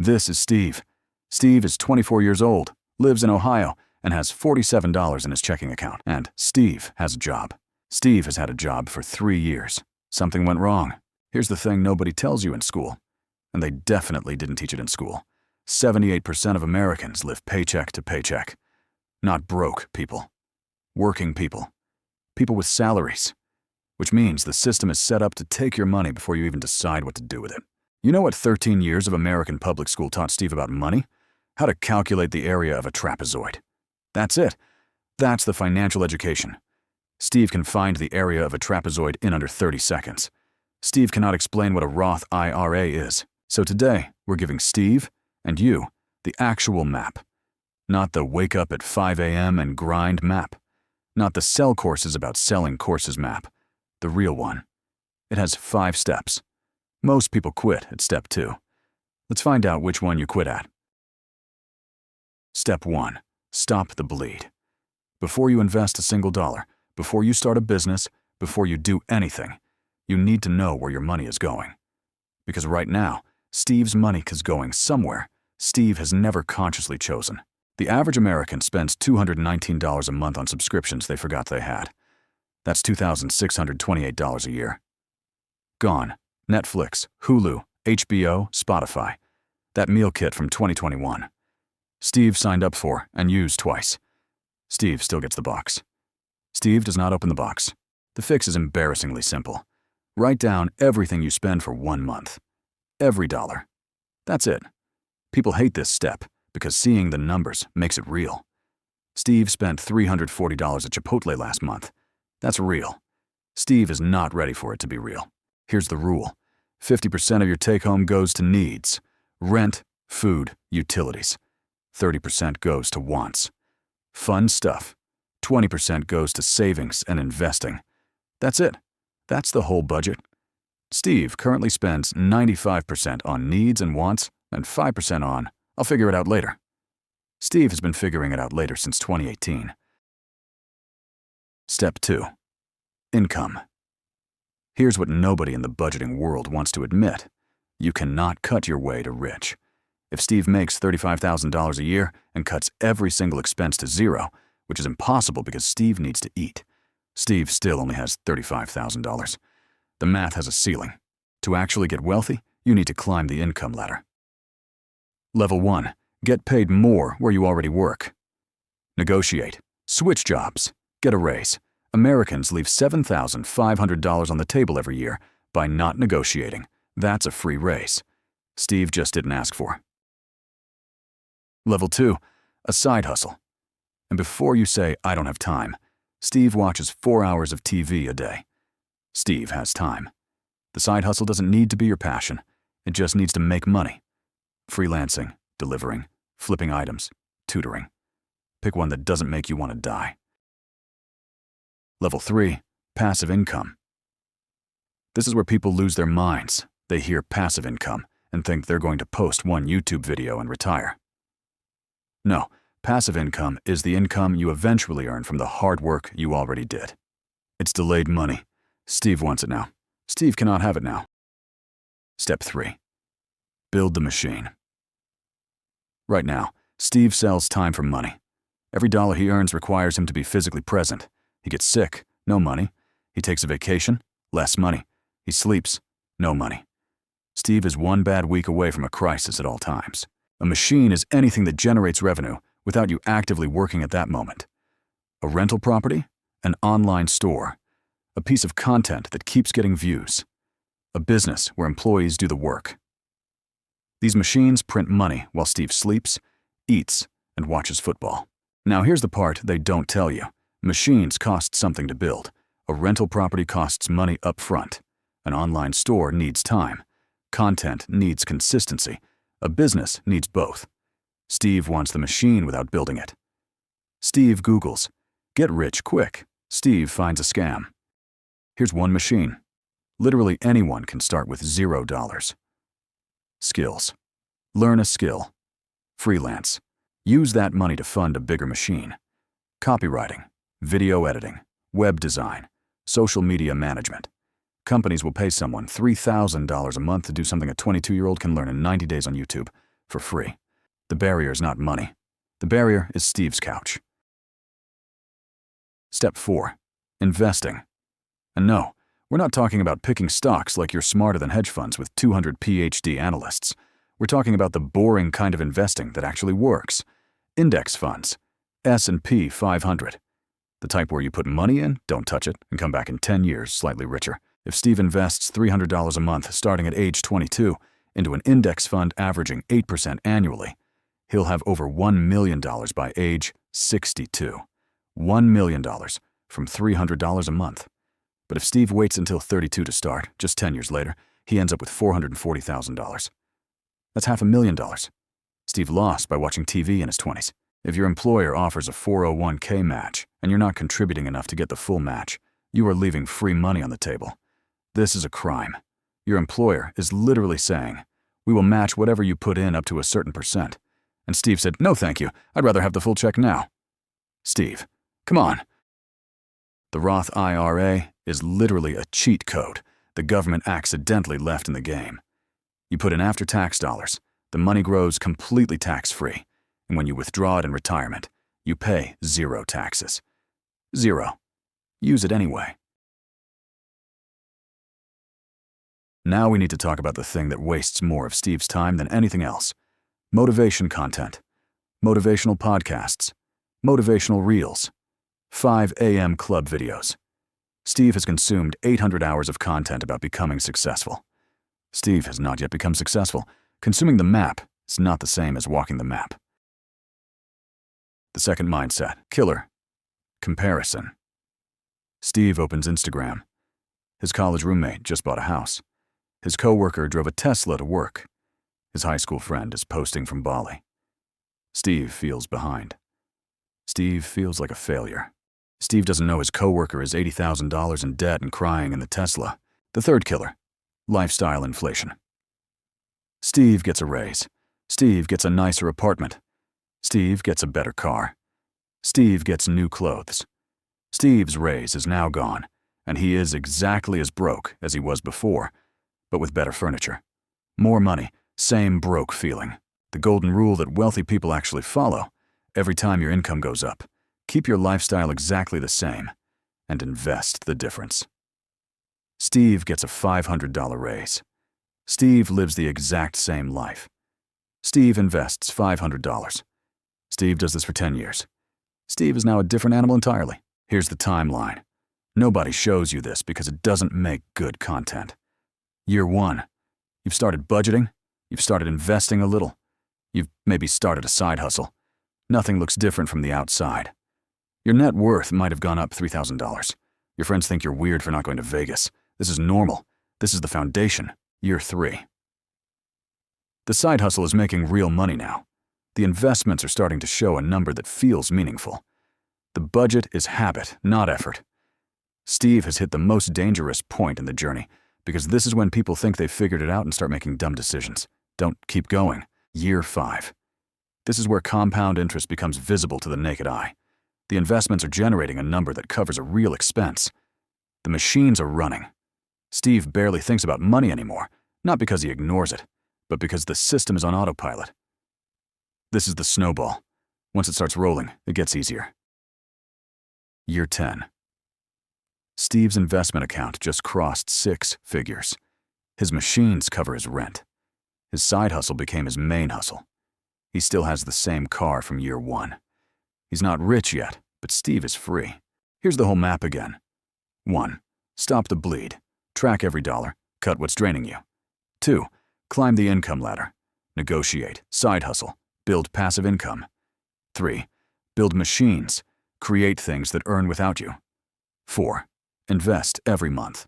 This is Steve. Steve is 24 years old, lives in Ohio, and has $47 in his checking account. And Steve has a job. Steve has had a job for 3 years. Something went wrong. Here's the thing nobody tells you in school, and they definitely didn't teach it in school. 78% of Americans live paycheck to paycheck. Not broke people. Working people. People with salaries. Which means the system is set up to take your money before you even decide what to do with it. You know what 13 years of American public school taught Steve about money? How to calculate the area of a trapezoid. That's it. That's the financial education. Steve can find the area of a trapezoid in under 30 seconds. Steve cannot explain what a Roth IRA is. So today, we're giving Steve and you the actual map. Not the wake up at 5 a.m. and grind map. Not the sell courses about selling courses map. The real one. It has 5 steps. Most people quit at step 2. Let's find out which one you quit at. Step 1. Stop the bleed. Before you invest a single dollar, before you start a business, before you do anything, you need to know where your money is going. Because right now, Steve's money is going somewhere Steve has never consciously chosen. The average American spends $219 a month on subscriptions they forgot they had. That's $2,628 a year. Gone. Netflix, Hulu, HBO, Spotify. That meal kit from 2021. Steve signed up for and used twice. Steve still gets the box. Steve does not open the box. The fix is embarrassingly simple. Write down everything you spend for 1 month. Every dollar. That's it. People hate this step because seeing the numbers makes it real. Steve spent $340 at Chipotle last month. That's real. Steve is not ready for it to be real. Here's the rule. 50% of your take-home goes to needs. Rent, food, utilities. 30% goes to wants. Fun stuff. 20% goes to savings and investing. That's it. That's the whole budget. Steve currently spends 95% on needs and wants and 5% on, I'll figure it out later. Steve has been figuring it out later since 2018. Step 2. Income. Here's what nobody in the budgeting world wants to admit. You cannot cut your way to rich. If Steve makes $35,000 a year and cuts every single expense to zero, which is impossible because Steve needs to eat, Steve still only has $35,000. The math has a ceiling. To actually get wealthy, you need to climb the income ladder. Level 1. Get paid more where you already work. Negotiate. Switch jobs. Get a raise. Americans leave $7,500 on the table every year by not negotiating. That's a free raise. Steve just didn't ask for. Level 2. A side hustle. And before you say, I don't have time, Steve watches 4 hours of TV a day. Steve has time. The side hustle doesn't need to be your passion. It just needs to make money. Freelancing, delivering, flipping items, tutoring. Pick one that doesn't make you want to die. Level 3. Passive income. This is where people lose their minds. They hear passive income and think they're going to post one YouTube video and retire. No, passive income is the income you eventually earn from the hard work you already did. It's delayed money. Steve wants it now. Steve cannot have it now. Step 3. Build the machine. Right now, Steve sells time for money. Every dollar he earns requires him to be physically present. He gets sick, no money. He takes a vacation, less money. He sleeps, no money. Steve is one bad week away from a crisis at all times. A machine is anything that generates revenue without you actively working at that moment. A rental property, an online store, a piece of content that keeps getting views, a business where employees do the work. These machines print money while Steve sleeps, eats, and watches football. Now here's the part they don't tell you. Machines cost something to build. A rental property costs money up front. An online store needs time. Content needs consistency. A business needs both. Steve wants the machine without building it. Steve Googles, "Get rich quick." Steve finds a scam. Here's one machine. Literally anyone can start with $0. Skills. Learn a skill. Freelance. Use that money to fund a bigger machine. Copywriting, video editing, web design, social media management. Companies will pay someone $3,000 a month to do something a 22-year-old can learn in 90 days on YouTube. for free. The barrier is not money. The barrier is Steve's couch. Step 4. Investing. And no, we're not talking about picking stocks like you're smarter than hedge funds with 200 PhD analysts. We're talking about the boring kind of investing that actually works. Index funds. S&P 500. The type where you put money in, don't touch it, and come back in 10 years slightly richer. If Steve invests $300 a month starting at age 22 into an index fund averaging 8% annually, he'll have over $1 million by age 62. $1 million from $300 a month. But if Steve waits until 32 to start, just 10 years later, he ends up with $440,000. That's $500,000. Steve lost by watching TV in his 20s. If your employer offers a 401k match and you're not contributing enough to get the full match, you are leaving free money on the table. This is a crime. Your employer is literally saying, "We will match whatever you put in up to a certain percent." And Steve said, "No, thank you. I'd rather have the full check now." Steve, come on. The Roth IRA is literally a cheat code the government accidentally left in the game. You put in after-tax dollars, the money grows completely tax-free, and when you withdraw it in retirement, you pay 0 taxes. 0. Use it anyway. Now we need to talk about the thing that wastes more of Steve's time than anything else. Motivation content. Motivational podcasts. Motivational reels. 5 a.m. club videos. Steve has consumed 800 hours of content about becoming successful. Steve has not yet become successful. Consuming the map is not the same as walking the map. The second mindset, killer, comparison. Steve opens Instagram. His college roommate just bought a house. His coworker drove a Tesla to work. His high school friend is posting from Bali. Steve feels behind. Steve feels like a failure. Steve doesn't know his coworker is $80,000 in debt and crying in the Tesla. The third killer, lifestyle inflation. Steve gets a raise. Steve gets a nicer apartment. Steve gets a better car. Steve gets new clothes. Steve's raise is now gone, and he is exactly as broke as he was before, but with better furniture. More money, same broke feeling. The golden rule that wealthy people actually follow. Every time your income goes up, keep your lifestyle exactly the same and invest the difference. Steve gets a $500 raise. Steve lives the exact same life. Steve invests $500. Steve does this for 10 years. Steve is now a different animal entirely. Here's the timeline. Nobody shows you this because it doesn't make good content. Year 1, you've started budgeting, you've started investing a little, you've maybe started a side hustle. Nothing looks different from the outside. Your net worth might have gone up $3,000. Your friends think you're weird for not going to Vegas. This is normal. This is the foundation. Year 3. The side hustle is making real money now. The investments are starting to show a number that feels meaningful. The budget is habit, not effort. Steve has hit the most dangerous point in the journey because this is when people think they've figured it out and start making dumb decisions. Don't keep going. Year 5. This is where compound interest becomes visible to the naked eye. The investments are generating a number that covers a real expense. The machines are running. Steve barely thinks about money anymore, not because he ignores it, but because the system is on autopilot. This is the snowball. Once it starts rolling, it gets easier. Year 10. Steve's investment account just crossed 6 figures. His machines cover his rent. His side hustle became his main hustle. He still has the same car from year 1. He's not rich yet, but Steve is free. Here's the whole map again. 1. Stop the bleed. Track every dollar. Cut what's draining you. 2. Climb the income ladder. Negotiate. Side hustle. Build passive income. 3. Build machines. Create things that earn without you. 4. Invest every month.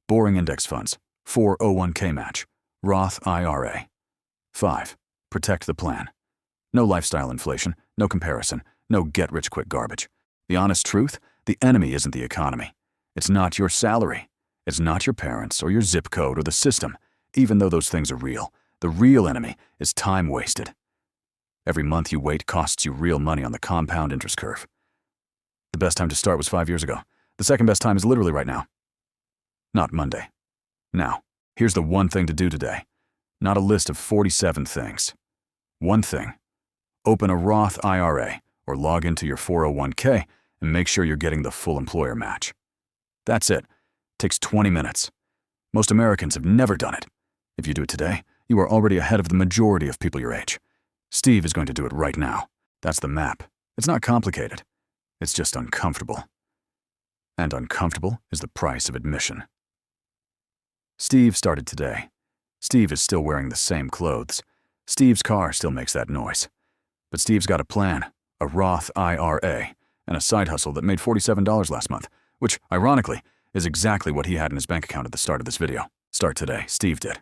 Boring index funds. 401k match. Roth IRA. 5. Protect the plan. No lifestyle inflation, no comparison, no get-rich-quick garbage. The honest truth, the enemy isn't the economy. It's not your salary. It's not your parents or your zip code or the system, even though those things are real. The real enemy is time wasted. Every month you wait costs you real money on the compound interest curve. The best time to start was 5 years ago. The second best time is literally right now. Not Monday. Now, here's the one thing to do today. Not a list of 47 things. One thing. Open a Roth IRA or log into your 401k and make sure you're getting the full employer match. That's it. Takes 20 minutes. Most Americans have never done it. If you do it today, you are already ahead of the majority of people your age. Steve is going to do it right now. That's the map. It's not complicated. It's just uncomfortable. And uncomfortable is the price of admission. Steve started today. Steve is still wearing the same clothes. Steve's car still makes that noise. But Steve's got a plan, a Roth IRA, and a side hustle that made $47 last month, which, ironically, is exactly what he had in his bank account at the start of this video. Start today. Steve did.